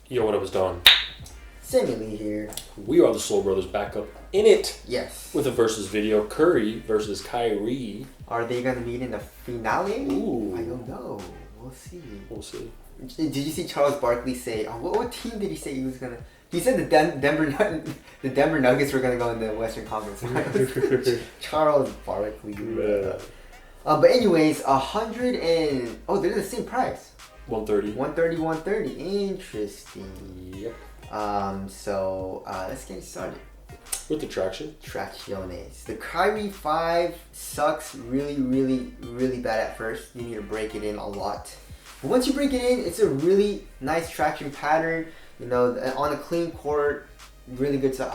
Yo, what up, it's Don. Sammy Lee here. We are the Soul Brothers back up in it Yes. with a versus video. Curry versus Kyrie. Are they gonna meet in the finale? Ooh. I don't know. We'll see. We'll see. Did you see Charles Barkley say? What team did he say he was gonna? He said the Denver Nuggets were gonna go in the Western Conference Finals. Charles Barkley. Yeah. But anyways, 100 and they're the same price. 130. 130. Interesting. Yep. So let's get started. With the traction. Tracciones. The Kyrie 5 sucks really bad at first. You need to break it in a lot. But once you break it in, it's a really nice traction pattern. You know, on a clean court, really good stuff.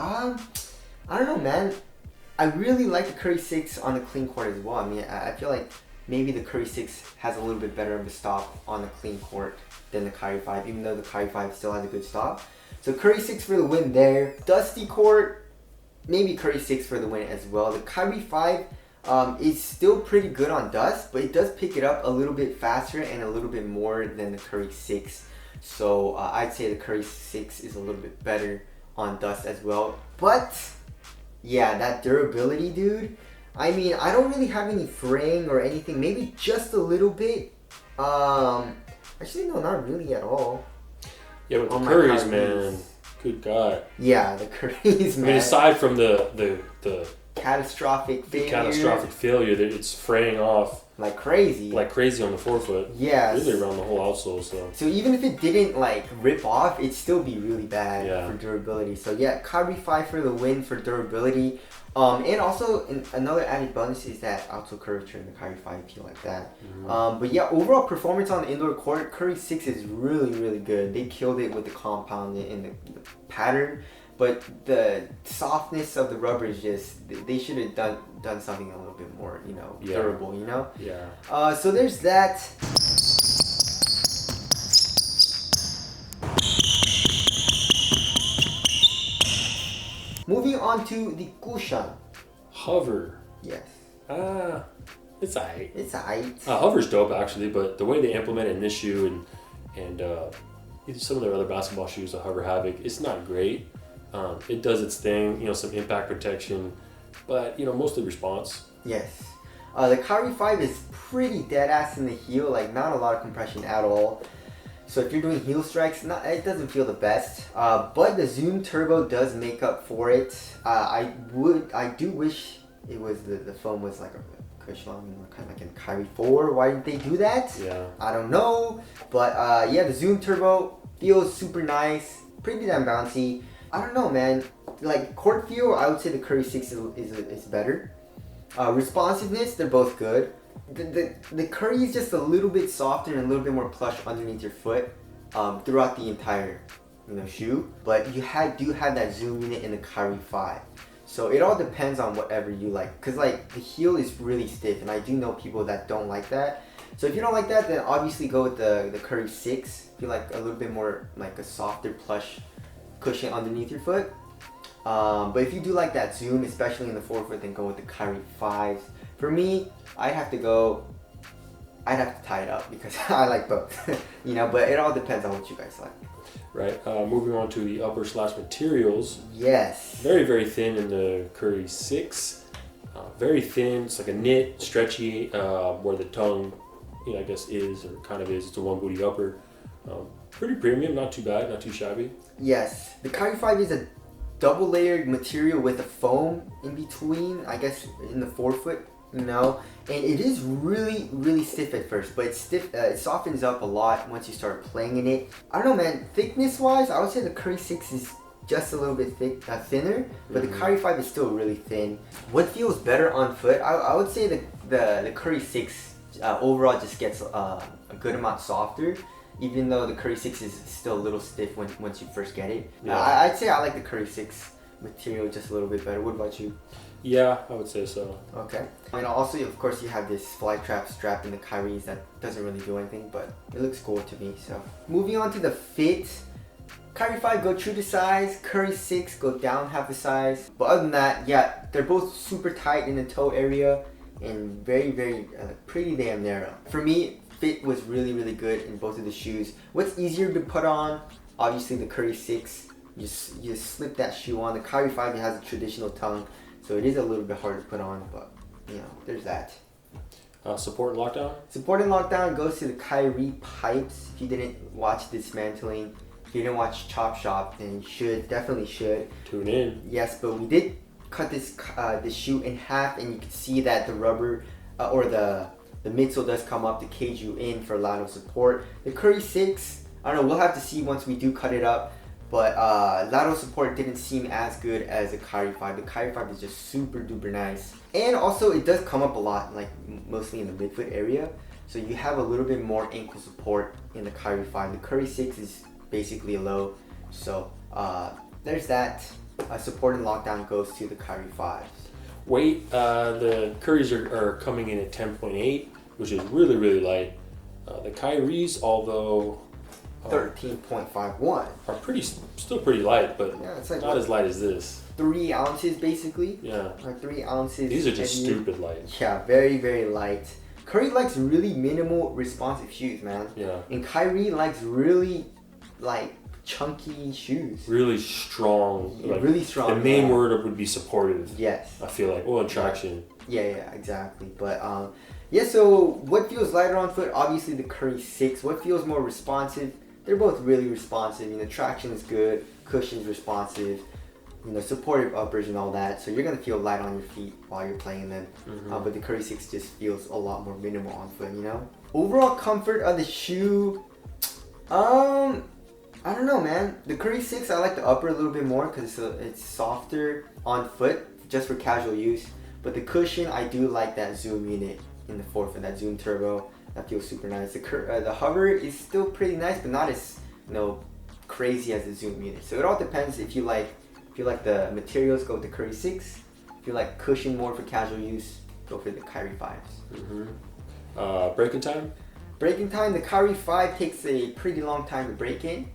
I don't know, man. I really like the Curry 6 on the clean court as well. I mean, I feel like maybe the Curry 6 has a little bit better of a stop on the clean court than the Kyrie 5, even though the Kyrie 5 still has a good stop. So Curry 6 for the win there. Dusty court, maybe Curry 6 for the win as well. The Kyrie 5 is still pretty good on dust, but it does pick it up a little bit faster and a little bit more than the Curry 6. So I'd say the Curry 6 is a little bit better on dust as well. But yeah, that durability, dude. I mean, I don't really have any fraying or anything. Maybe just a little bit. Actually, no, not really at all. Yeah, but the Currys, man. Good God. Yeah, the Currys, man. I mean, aside from the catastrophic failure, that it's fraying off like crazy on the forefoot. Yeah, really around the whole outsole. So even if it didn't like rip off, it'd still be really bad for durability. So yeah, Kyrie 5 for the win for durability. And also another added bonus is that outsole curvature in the Kyrie 5 if you like that. Mm-hmm. But yeah, overall performance on the indoor court, Curry 6 is really good. They killed it with the compound and the pattern. But the softness of the rubber is just, they should have done something a little bit more, durable, Yeah. So there's that. Moving on to the cushion. Hover. Yes. It's aight. It's aight. Hover's dope actually, but the way they implement it in this shoe and some of their other basketball shoes, the Hover Havoc, it's not great. It does its thing, some impact protection, but mostly response. Yes. The Kyrie 5 is pretty dead ass in the heel, like not a lot of compression at all. So if you're doing heel strikes, it doesn't feel the best. But the Zoom Turbo does make up for it. I do wish it was the foam was like a cushion, kind of like in Kyrie 4. Why didn't they do that? Yeah. I don't know. But yeah, the Zoom Turbo feels super nice, pretty damn bouncy. I don't know, man. Like court feel, I would say the Curry 6 is better. Responsiveness, they're both good. The Curry is just a little bit softer and a little bit more plush underneath your foot throughout the entire shoe. But you do have that zoom unit in the Kyrie 5. So it all depends on whatever you like. Because like the heel is really stiff and I do know people that don't like that. So if you don't like that, then obviously go with the Curry 6. If you like a little bit more like a softer plush cushion underneath your foot. But if you do like that zoom, especially in the forefoot, then go with the Kyrie 5s. For me, I'd have to tie it up because I like both, but it all depends on what you guys like. Right, moving on to the upper / materials. Yes. Very thin in the Curry 6. Very thin, it's like a knit, stretchy, where the tongue, I guess is, or kind of is, it's a one booty upper. Pretty premium, not too bad, not too shabby. Yes, the Kyrie 5 is a double layered material with a foam in between, I guess in the forefoot, and it is really stiff at first, but it's stiff. It softens up a lot once you start playing in it. I don't know, man. Thickness wise, I would say the Curry 6 is just a little bit thinner, but the Kyrie 5 is still really thin. What feels better on foot? I would say the Curry 6 overall just gets a good amount softer. Even though the Curry 6 is still a little stiff once you first get it. Yeah. I'd say I like the Curry 6 material just a little bit better. What about you? Yeah, I would say so. Okay. And also, of course, you have this fly trap strap in the Kyries that doesn't really do anything, but it looks cool to me. So moving on to the fit. Kyrie 5 go true to size, Curry 6 go down half the size. But other than that, yeah, they're both super tight in the toe area and very pretty damn narrow. For me, fit was really good in both of the shoes. What's easier to put on? Obviously the Curry 6, you slip that shoe on. The Kyrie 5 has a traditional tongue, so it is a little bit hard to put on, but you know, there's that. Support and lockdown? Support and lockdown goes to the Kyrie pipes. If you didn't watch Dismantling, if you didn't watch Chop Shop, then you should, definitely should. Tune in. Yes, but we did cut this shoe in half, and you can see that the rubber or the midsole does come up to cage you in for lateral support. The Curry 6, I don't know, we'll have to see once we do cut it up, but lateral support didn't seem as good as the Kyrie 5. The Kyrie 5 is just super duper nice. And also it does come up a lot, like mostly in the midfoot area. So you have a little bit more ankle support in the Kyrie 5. The Curry 6 is basically a low. So there's that. Support and lockdown goes to the Kyrie 5s. Weight, the Currys are coming in at 10.8, which is really, really light. The Kyries, although 13.51 are still pretty light, but yeah, it's like not as light as this. 3 ounces basically. Yeah. Or 3 ounces. These are just heavier. stupid light. Yeah, very, very light. Curry likes really minimal responsive shoes, man. Yeah. And Kyrie likes really like chunky shoes. Really strong. Yeah, like, really strong. The main yeah. word would be supportive. Yes. I feel like. Well, and traction. Yeah, exactly. But yeah, so what feels lighter on foot? Obviously the Curry 6. What feels more responsive? They're both really responsive. You know, traction is good, cushion's responsive, you know, supportive uppers and all that. So you're gonna feel light on your feet while you're playing them. But the Curry 6 just feels a lot more minimal on foot, you know? Overall comfort of the shoe, I don't know, man. The Curry 6, I like the upper a little bit more because it's softer on foot, just for casual use. But the cushion, I do like that zoom unit in the forefoot, that zoom turbo. That feels super nice. The hover is still pretty nice, but not as, you know, crazy as the zoom unit. So it all depends. If you like the materials, go with the Curry 6. If you like cushion more for casual use, go for the Kyrie 5s. Breaking time? Breaking time, the Kyrie 5 takes a pretty long time to break in.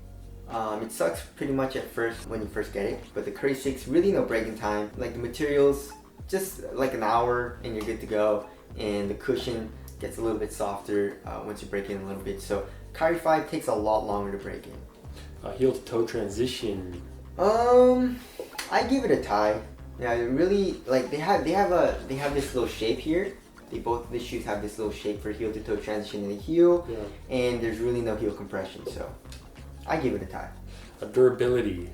It sucks pretty much at first when you first get it, but the Curry 6, really no breaking time. Like the materials, just like an hour and you're good to go. And the cushion gets a little bit softer once you break in a little bit. So Kyrie 5 takes a lot longer to break in. Heel to toe transition. I give it a tie. Yeah, really, like they have this little shape here. Both of the shoes have this little shape for heel to toe transition in the heel, and there's really no heel compression. So I give it a tie. Durability.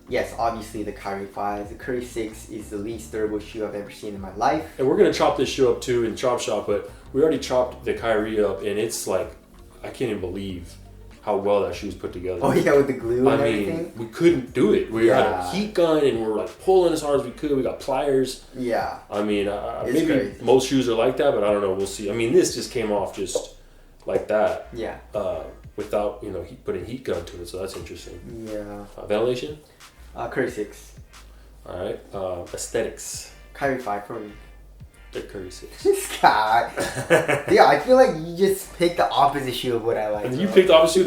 Yes, obviously the Kyrie 5. The Curry 6 is the least durable shoe I've ever seen in my life. And we're gonna chop this shoe up too in Chop Shop, but we already chopped the Kyrie up, and it's like, I can't even believe how well that shoe's put together. Oh yeah, with the glue and everything. We couldn't do it. We had a heat gun and we were like pulling as hard as we could. We got pliers. Yeah. I mean, maybe crazy. Most shoes are like that, but I don't know. We'll see. I mean, this just came off just like that. Yeah. Without, you know, putting heat gun to it, so that's interesting. Yeah. Ventilation? Curry 6. All right. Aesthetics. Kyrie 5 for me. The Curry 6. This guy. Yeah, I feel like you just picked the opposite shoe of what I like. And you picked the opposite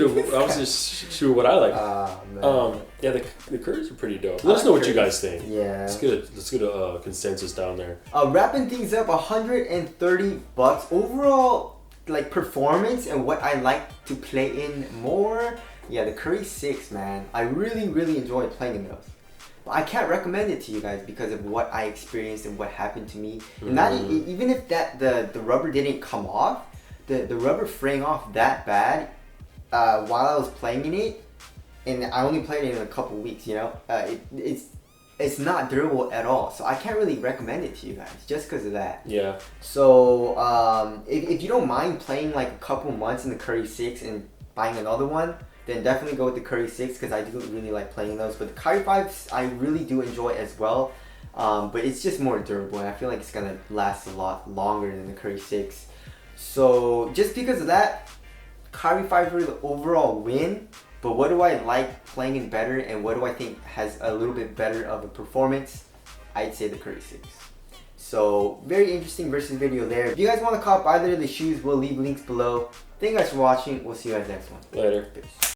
shoe of what I like. Man. Yeah, the Currys are pretty dope. Let us know what you guys think. Yeah. Let's get a consensus down there. Wrapping things up, $130 overall, like performance and what I like to play in more. Yeah, the Curry 6, man. I really, really enjoy playing in those. But I can't recommend it to you guys because of what I experienced and what happened to me. And not even if the rubber didn't come off, the rubber fraying off that bad while I was playing in it, and I only played it in a couple weeks, you know, it's not durable at all. So I can't really recommend it to you guys just because of that. Yeah. So if you don't mind playing like a couple months in the Curry 6 and buying another one, then definitely go with the Curry 6 because I do really like playing those. But the Kyrie 5s I really do enjoy as well. But it's just more durable and I feel like it's going to last a lot longer than the Curry 6. So just because of that, Kyrie 5 for the overall win. But what do I like playing in better and what do I think has a little bit better of a performance? I'd say the Curry 6. So very interesting versus video there. If you guys want to cop either of the shoes, we'll leave links below. Thank you guys for watching. We'll see you guys next one. Later. Peace.